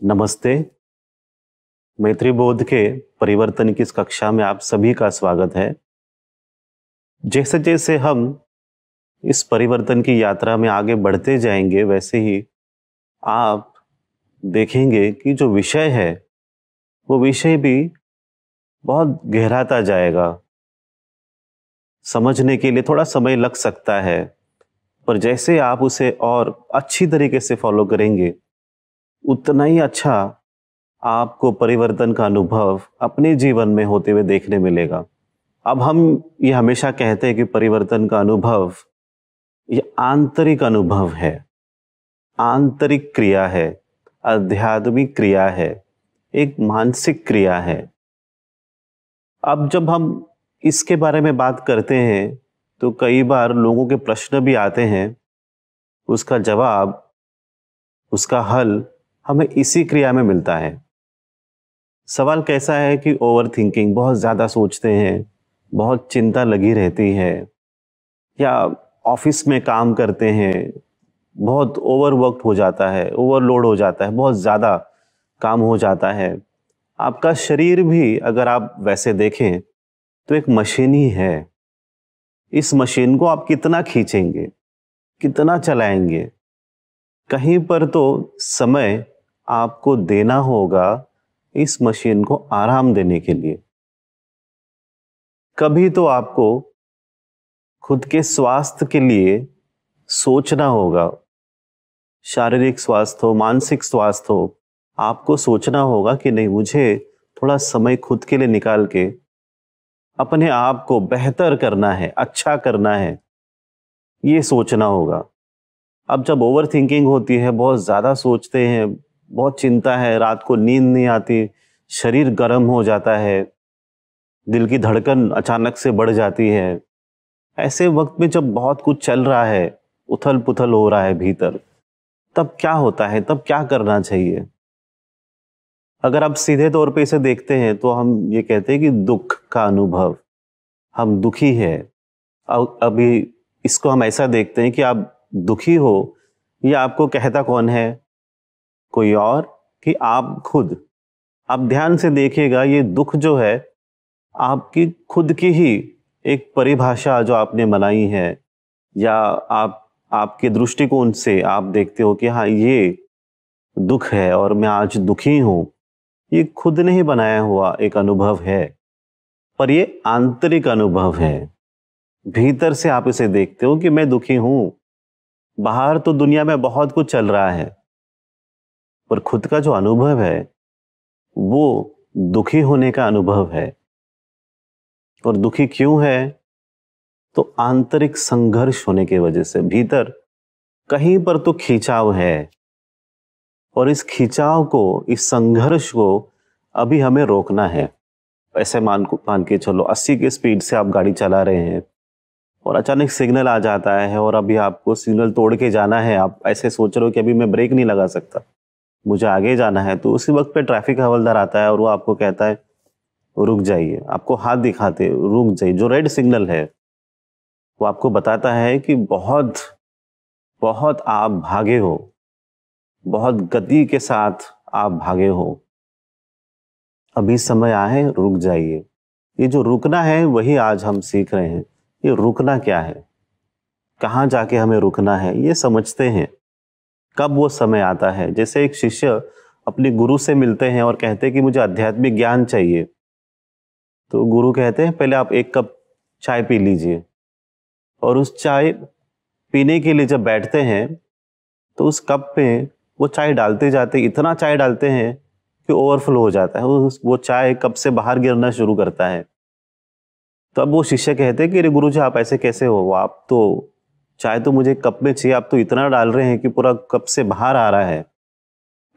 नमस्ते। मैत्री बोध के परिवर्तन की इस कक्षा में आप सभी का स्वागत है। जैसे जैसे हम इस परिवर्तन की यात्रा में आगे बढ़ते जाएंगे, वैसे ही आप देखेंगे कि जो विषय है वो विषय भी बहुत गहराता जाएगा। समझने के लिए थोड़ा समय लग सकता है, पर जैसे आप उसे और अच्छी तरीके से फॉलो करेंगे, उतना ही अच्छा आपको परिवर्तन का अनुभव अपने जीवन में होते हुए देखने मिलेगा। अब हम ये हमेशा कहते हैं कि परिवर्तन का अनुभव ये आंतरिक अनुभव है, आंतरिक क्रिया है, आध्यात्मिक क्रिया है, एक मानसिक क्रिया है। अब जब हम इसके बारे में बात करते हैं तो कई बार लोगों के प्रश्न भी आते हैं, उसका जवाब, उसका हल हमें इसी क्रिया में मिलता है। सवाल कैसा है कि ओवर थिंकिंग, बहुत ज़्यादा सोचते हैं, बहुत चिंता लगी रहती है, या ऑफिस में काम करते हैं, बहुत ओवरवर्क हो जाता है, ओवरलोड हो जाता है, बहुत ज़्यादा काम हो जाता है। आपका शरीर भी अगर आप वैसे देखें तो एक मशीन ही है। इस मशीन को आप कितना खींचेंगे, कितना चलाएंगे, कहीं पर तो समय आपको देना होगा इस मशीन को आराम देने के लिए। कभी तो आपको खुद के स्वास्थ्य के लिए सोचना होगा। शारीरिक स्वास्थ्य हो, मानसिक स्वास्थ्य हो, आपको सोचना होगा कि नहीं, मुझे थोड़ा समय खुद के लिए निकाल के अपने आप को बेहतर करना है, अच्छा करना है, ये सोचना होगा। अब जब ओवर थिंकिंग होती है, बहुत ज़्यादा सोचते हैं, बहुत चिंता है, रात को नींद नहीं आती, शरीर गर्म हो जाता है, दिल की धड़कन अचानक से बढ़ जाती है। ऐसे वक्त में जब बहुत कुछ चल रहा है, उथल पुथल हो रहा है भीतर, तब क्या होता है, तब क्या करना चाहिए? अगर आप सीधे तौर पे इसे देखते हैं तो हम ये कहते हैं कि दुख का अनुभव, हम दुखी है। अभी इसको हम ऐसा देखते हैं कि आप दुखी हो, ये आपको कहता कौन है? कोई और कि आप खुद? आप ध्यान से देखिएगा, ये दुख जो है आपकी खुद की ही एक परिभाषा जो आपने बनाई है, या आपके दृष्टिकोण से आप देखते हो कि हाँ, ये दुख है और मैं आज दुखी हूं। ये खुद ने ही बनाया हुआ एक अनुभव है, पर ये आंतरिक अनुभव है। भीतर से आप इसे देखते हो कि मैं दुखी हूं। बाहर तो दुनिया में बहुत कुछ चल रहा है, पर खुद का जो अनुभव है वो दुखी होने का अनुभव है। और दुखी क्यों है? तो आंतरिक संघर्ष होने की वजह से। भीतर कहीं पर तो खिंचाव है, और इस खिंचाव को, इस संघर्ष को अभी हमें रोकना है। ऐसे मान के चलो 80 की स्पीड से आप गाड़ी चला रहे हैं और अचानक सिग्नल आ जाता है और अभी आपको सिग्नल तोड़ के जाना है। आप ऐसे सोच रहे हो कि अभी मैं ब्रेक नहीं लगा सकता, मुझे आगे जाना है। तो उसी वक्त पे ट्रैफिक हवलदार आता है और वो आपको कहता है रुक जाइए, आपको हाथ दिखाते रुक जाइए। जो रेड सिग्नल है वो आपको बताता है कि बहुत बहुत आप भागे हो, बहुत गति के साथ आप भागे हो, अभी समय आया है, रुक जाइए। ये जो रुकना है वही आज हम सीख रहे हैं। ये रुकना क्या है, कहाँ जाके हमें रुकना है, ये समझते हैं। कब वो समय आता है, जैसे एक शिष्य अपने गुरु से मिलते हैं और कहते हैं कि मुझे आध्यात्मिक ज्ञान चाहिए, तो गुरु कहते हैं पहले आप एक कप चाय पी लीजिए। और उस चाय पीने के लिए जब बैठते हैं तो उस कप में वो चाय डालते जाते, इतना चाय डालते हैं कि ओवरफ्लो हो जाता है, वो चाय कप से बाहर गिरना शुरू करता है। तब वो शिष्य कहते हैं कि अरे गुरु जी, आप ऐसे कैसे हो, आप तो चाय तो मुझे कप में चाहिए, आप तो इतना डाल रहे हैं कि पूरा कप से बाहर आ रहा है।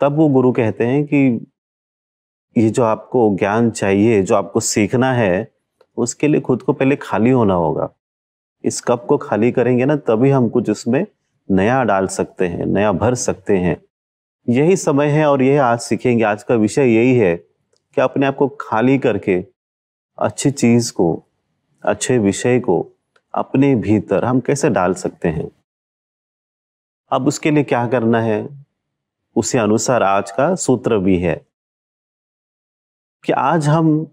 तब वो गुरु कहते हैं कि ये जो आपको ज्ञान चाहिए, जो आपको सीखना है, उसके लिए खुद को पहले खाली होना होगा। इस कप को खाली करेंगे ना, तभी हम कुछ उसमें नया डाल सकते हैं, नया भर सकते हैं। यही समय है और यही आज सीखेंगे। आज का विषय यही है कि अपने आप को खाली करके अच्छी चीज को, अच्छे विषय को अपने भीतर हम कैसे डाल सकते हैं। अब उसके लिए क्या करना है? उसी अनुसार आज का सूत्र भी है कि आज हम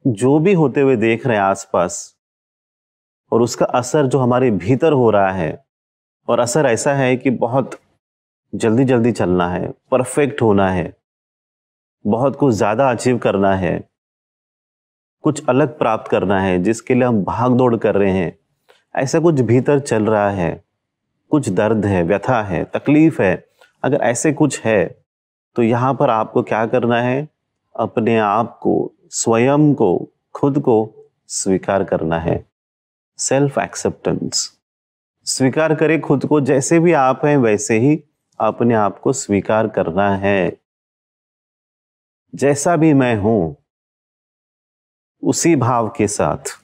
जो भी होते हुए देख रहे हैं आसपास, और उसका असर जो हमारे भीतर हो रहा है, और असर ऐसा है कि बहुत जल्दी जल्दी चलना है, परफेक्ट होना है, बहुत कुछ ज्यादा अचीव करना है, कुछ अलग प्राप्त करना है, जिसके लिए हम भाग दौड़ कर रहे हैं, ऐसा कुछ भीतर चल रहा है, कुछ दर्द है, व्यथा है, तकलीफ है। अगर ऐसे कुछ है तो यहां पर आपको क्या करना है? अपने आप को, स्वयं को, खुद को स्वीकार करना है। Self acceptance. स्वीकार करें खुद को, जैसे भी आप हैं वैसे ही अपने आप को स्वीकार करना है। जैसा भी मैं हूं उसी भाव के साथ,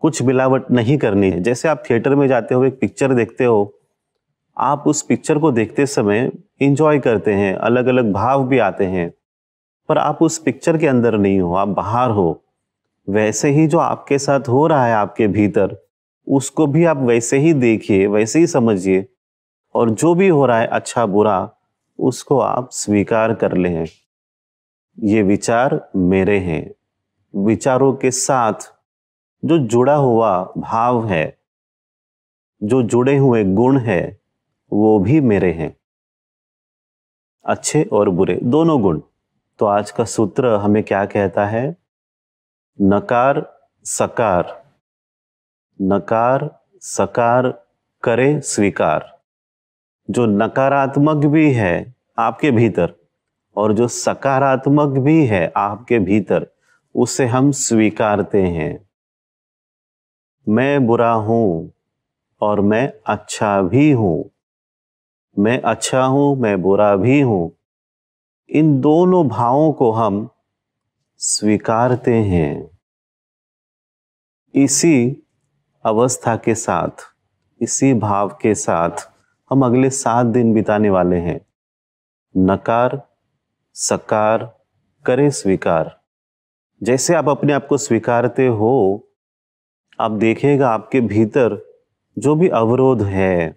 कुछ मिलावट नहीं करनी है। जैसे आप थिएटर में जाते हो, एक पिक्चर देखते हो, आप उस पिक्चर को देखते समय एंजॉय करते हैं, अलग अलग भाव भी आते हैं, पर आप उस पिक्चर के अंदर नहीं हो, आप बाहर हो। वैसे ही जो आपके साथ हो रहा है आपके भीतर, उसको भी आप वैसे ही देखिए, वैसे ही समझिए, और जो भी हो रहा है अच्छा बुरा, उसको आप स्वीकार कर लें। ये विचार मेरे हैं। विचारों के साथ जो जुड़ा हुआ भाव है, जो जुड़े हुए गुण है, वो भी मेरे हैं, अच्छे और बुरे दोनों गुण। तो आज का सूत्र हमें क्या कहता है? नकार सकार, नकार सकार करे स्वीकार। जो नकारात्मक भी है आपके भीतर और जो सकारात्मक भी है आपके भीतर, उसे हम स्वीकारते हैं। मैं बुरा हूं और मैं अच्छा भी हूं, मैं अच्छा हूं, मैं बुरा भी हूं। इन दोनों भावों को हम स्वीकारते हैं। इसी अवस्था के साथ, इसी भाव के साथ हम अगले 7 दिन बिताने वाले हैं। नकार सकार करे स्वीकार। जैसे आप अपने आप को स्वीकारते हो, आप देखिएगा आपके भीतर जो भी अवरोध है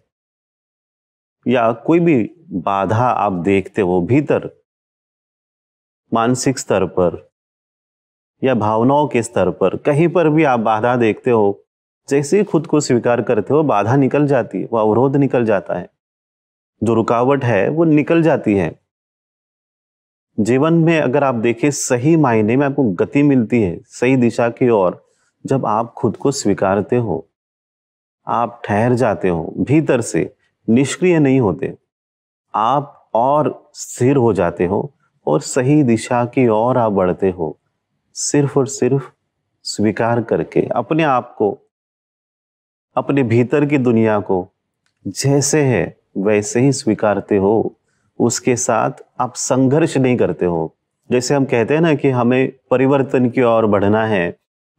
या कोई भी बाधा आप देखते हो भीतर, मानसिक स्तर पर या भावनाओं के स्तर पर, कहीं पर भी आप बाधा देखते हो, जैसे ही खुद को स्वीकार करते हो, बाधा निकल जाती है, वो अवरोध निकल जाता है, जो रुकावट है वो निकल जाती है। जीवन में अगर आप देखें, सही मायने में आपको गति मिलती है सही दिशा की ओर, जब आप खुद को स्वीकारते हो। आप ठहर जाते हो, भीतर से निष्क्रिय नहीं होते, आप और स्थिर हो जाते हो और सही दिशा की ओर आप बढ़ते हो, सिर्फ और सिर्फ स्वीकार करके अपने आप को, अपने भीतर की दुनिया को जैसे है वैसे ही स्वीकारते हो। उसके साथ आप संघर्ष नहीं करते हो। जैसे हम कहते हैं ना कि हमें परिवर्तन की ओर बढ़ना है,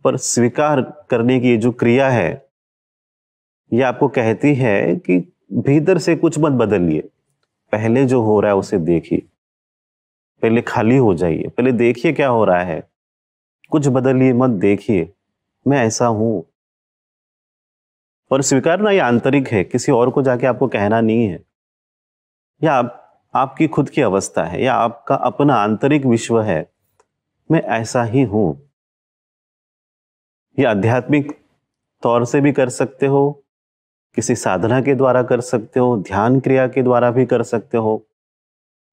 पर स्वीकार करने की जो क्रिया है, यह आपको कहती है कि भीतर से कुछ मत बदलिए, पहले जो हो रहा है उसे देखिए, पहले खाली हो जाइए, पहले देखिए क्या हो रहा है, कुछ बदलिए मत, देखिए मैं ऐसा हूं। और स्वीकारना ये आंतरिक है, किसी और को जाके आपको कहना नहीं है, या आपकी खुद की अवस्था है, या आपका अपना आंतरिक विश्व है, मैं ऐसा ही हूं। यह आध्यात्मिक तौर से भी कर सकते हो, किसी साधना के द्वारा कर सकते हो, ध्यान क्रिया के द्वारा भी कर सकते हो,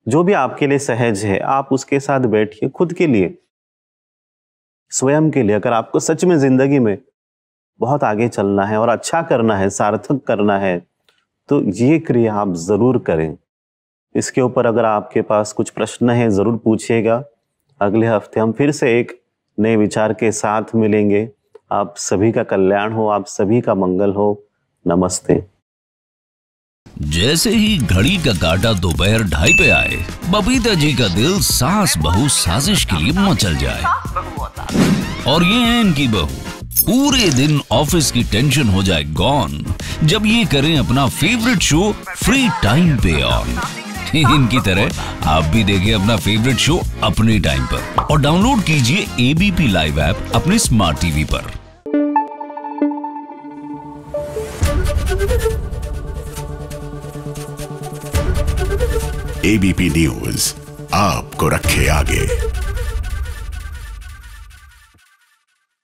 जो भी आपके लिए सहज है आप उसके साथ बैठिए। खुद के लिए, स्वयं के लिए, अगर आपको सच में जिंदगी में बहुत आगे चलना है और अच्छा करना है, सार्थक करना है, तो ये क्रिया आप जरूर करें। इसके ऊपर अगर आपके पास कुछ प्रश्न है जरूर पूछिएगा। अगले हफ्ते हम फिर से एक नए विचार के साथ मिलेंगे। आप सभी का कल्याण हो, आप सभी का मंगल हो। नमस्ते। जैसे ही घड़ी का काटा दोपहर 2:30 पे आए, बबीता जी का दिल सास बहू साजिश के लिए मचल जाए। और ये है इनकी बहू, पूरे दिन ऑफिस की टेंशन हो जाए गॉन जब ये करें अपना फेवरेट शो फ्री टाइम पे ऑन। इनकी तरह आप भी देखिए अपना फेवरेट शो अपने टाइम पर और डाउनलोड कीजिए एबीपी लाइव ऐप अपने स्मार्ट टीवी पर। एबीपी न्यूज आपको रखे आगे।